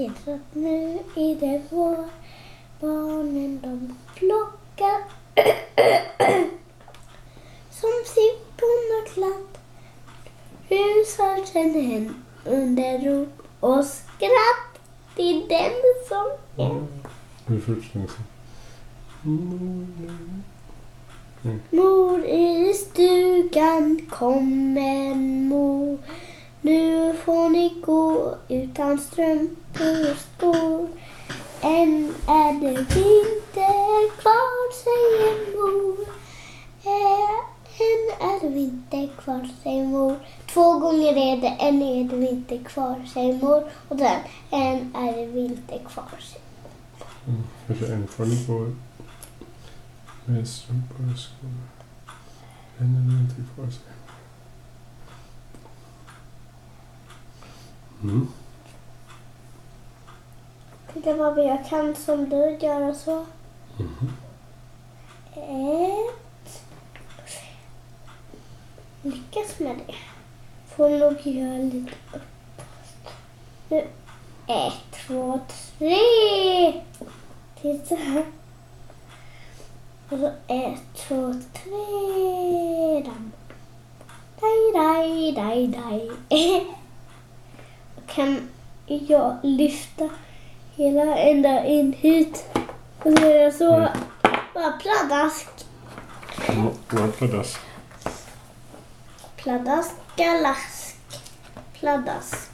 vet att nu är det vår. Barnen de plockar som sippon och klatt. Rusar sen hem under rop och skratt. Det är den sången. Hur fortsätter Mor i stugan kommer mor. Nu får ni gå utan strumpor och skor. Än är det vinter kvar, säger mor. Än är det vinter kvar, säger mor. 2 gånger är det, än är det vinter kvar, säger mor. Och sen, än är det vinter kvar, säger mor. Kanske än får ni gå med strumpor och skor. Än är det vinter kvar, säger mor. Titta vad jag kan som du gör och så. Lyckas med det. Får nog göra lite upp. Nu. 1, 2, 3. Titta här. Och så 1, 2, 3. Daj, daj, daj, daj. Kan jag lyfta hela ända in hit. Och så är det så. Bara pladask. Ja, pladask. Pladask, galask. Pladask.